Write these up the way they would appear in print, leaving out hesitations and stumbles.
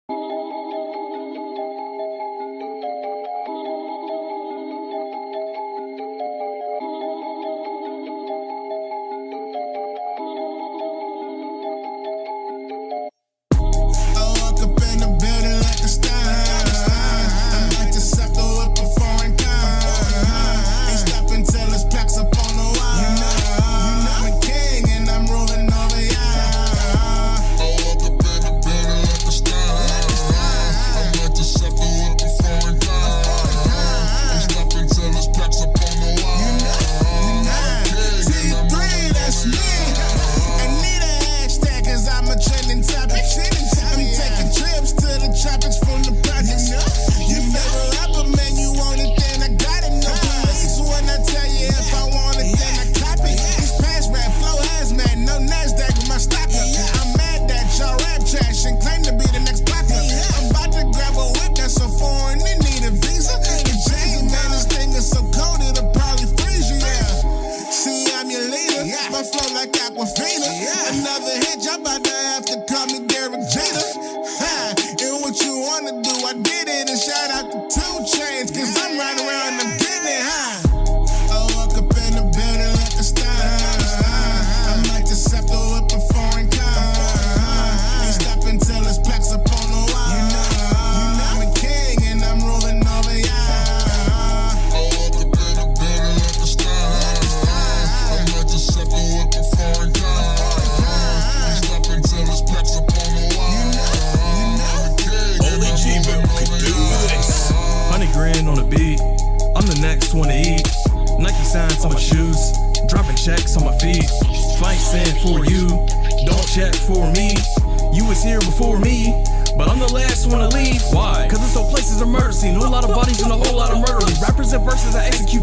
I.Escape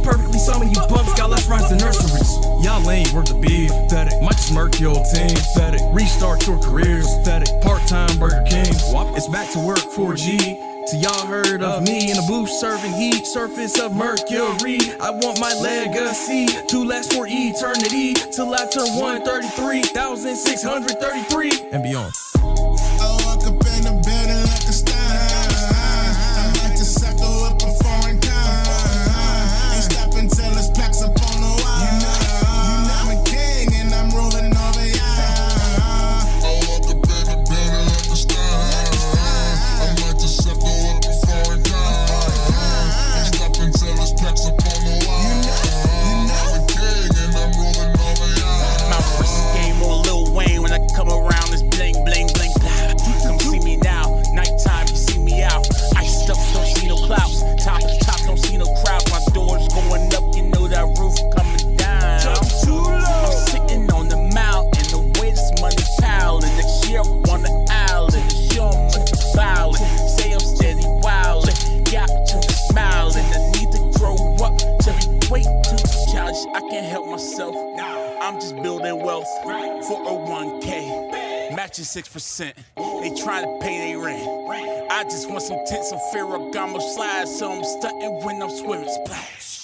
perfectly, some of you bumps got less rhymes than nurseries. Y'all ain't worth the beef, pathetic. Might just murk your team, pathetic. Restart your careers, pathetic. Part-time Burger King, it's back to work 4G. Till y'all heard of me in the booth serving heat, surface of mercury. I want my legacy to last for eternity, till I turn 133,633 and beyond. I walk up in the building like a star. I like to suckle up a foreign car. Ain't stopping till it's plaques up on the wall. You know I'm a king and I'm ruling over y'all. I walk up in the building like a star. I like to suckle up a foreign car. Ain't stopping till it's plaques up on the wall. I'm a king and I'm ruling over y'all. My first game on Lil Wayne when I come around this bling bling bling. Come see me now, nighttime you see me out. Iced up, don't see no clouds. Top to top, don't see no crowds. My door's going up, you know that roof coming down. Chulo. I'm sitting on the mountain, the way this money piling. Next year I'm on the island, show 'em what the violin. Say I'm steady wildin', got to be smiling. I need to grow up to be way too childish. I can't help myself. I'm just building wealth for a 1K. Matching 6%. They trying to pay their rent. I just want some tents, some Ferragamo slides, so I'm stunting when I'm swimming. Splash.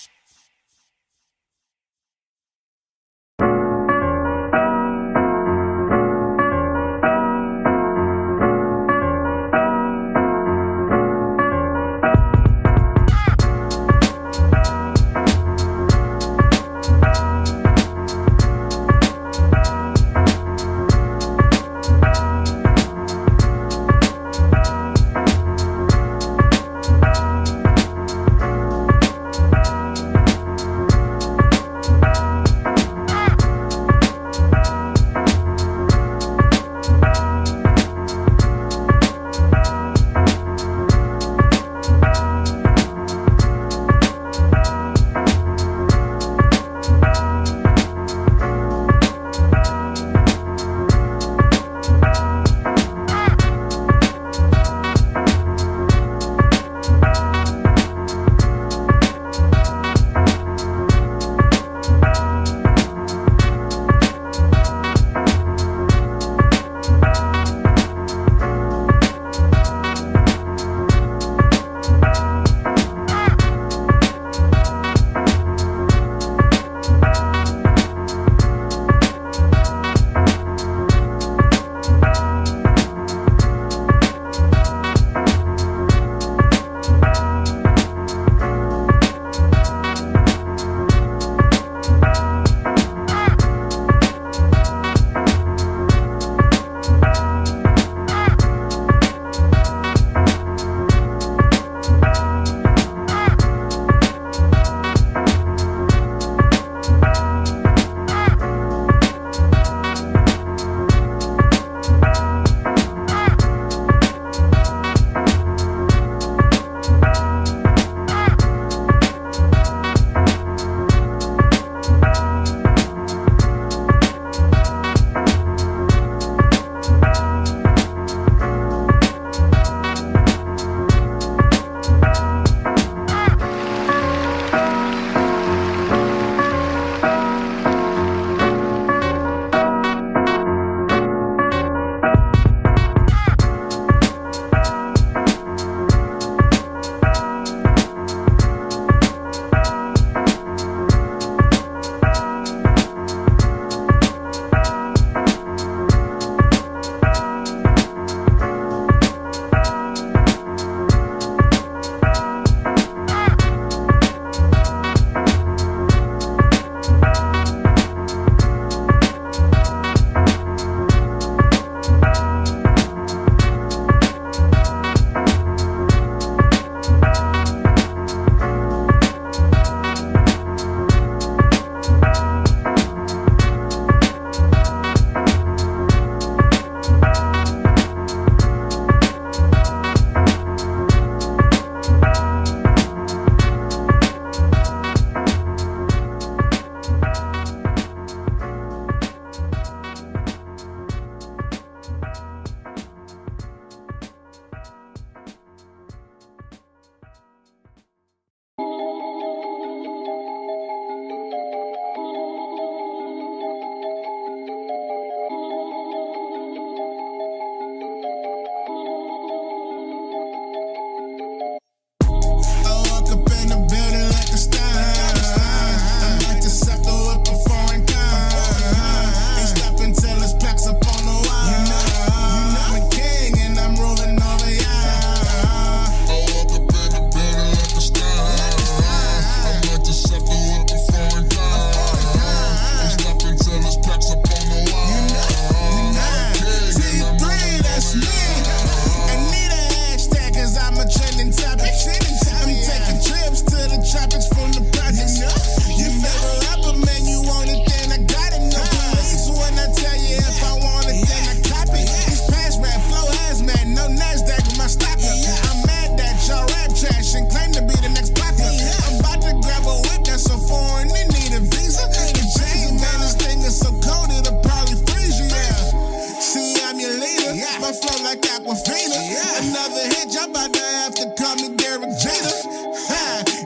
another hit, y'all about to have to call me Derek Jeter.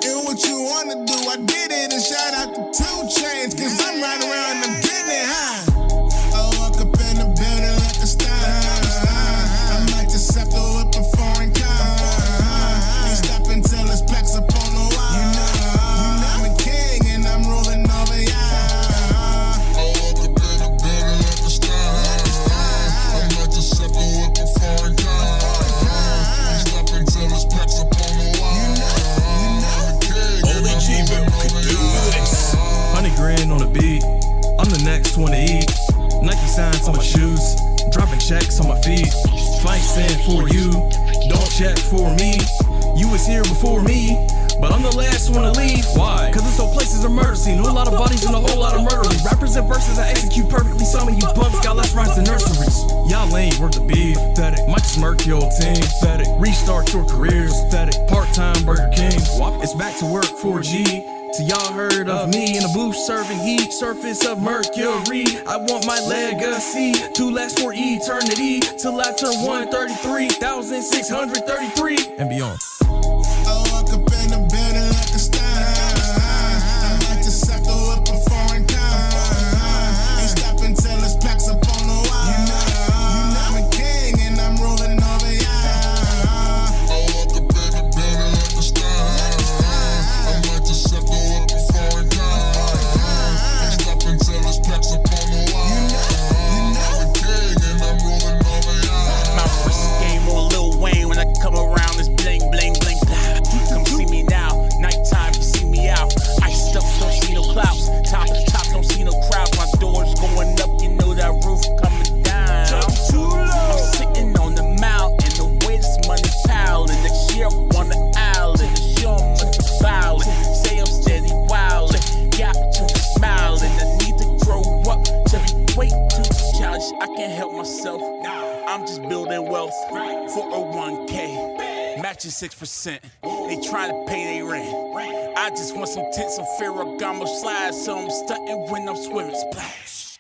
And what you wanna do, I did it. And shout out to 2 Chainz, cause I'm right around, I'm getting it high. I walk up in the building like a star. I might just have to whip a foreign car. Ain't stopping till it's plaques up on the wall. I'm a king and I'm ruling over y'all. I walk up in the building like a star. I might just have to whip a foreign car. Ain't stopping till it's plaques up on the wall. I'm a king and Only I'm G-Ville ruling could over do y'all. this. 100 grand on the beat. I'm the next one to eat. Nike signs on my shoes. Dropping checks on my feet. Fight stand for you. Don't check for me. You was here before me, but I'm the last one to leave. Why? Cause this whole place is a murder scene. A lot of bodies and a whole lot of murdery. Rappers and verses I execute perfectly. Some of you bumps got less rhymes than nurseries. Y'all ain't worth the beef. Pathetic. Might smirk your team. Pathetic. Restart your careers. Pathetic. Part-time Burger King. It's back to work for G. Till y'all heard of me in the booth serving heat, surface of mercury. I want my legacy to last for eternity till I turn 133,633 and beyond. I walk up in the building like a star. I might just have to whip a foreign car. Ain't stopping till it's plaques up on the wall. I'm a king and I'm ruling over y'all. I walk up in the building like a star. I might just have to whip a foreign car. Ain't stopping till it's plaques up on the wall. I'm a king and I'm ruling over y'all. My first game on Lil Wayne when I come around, it's bling, bling, bling, blah. Come see me now, nighttime, you see me out. Iced up, don't see no clouds. Top of the top, don't see no crowds. My door's going up, you know that roof coming down. I'm sitting on the mountain, the way this money piling. Next year I'm on the island, the show I'm violent. Say I'm steady wildin', got to smiling. I need to grow up to be way too childish. I can't help myself. I'm just building wealth for a 1K, matching 6%. They trying to pay their rent. I just want some tits, some Ferragamo slides, so I'm stunting when I'm swimming. Splash.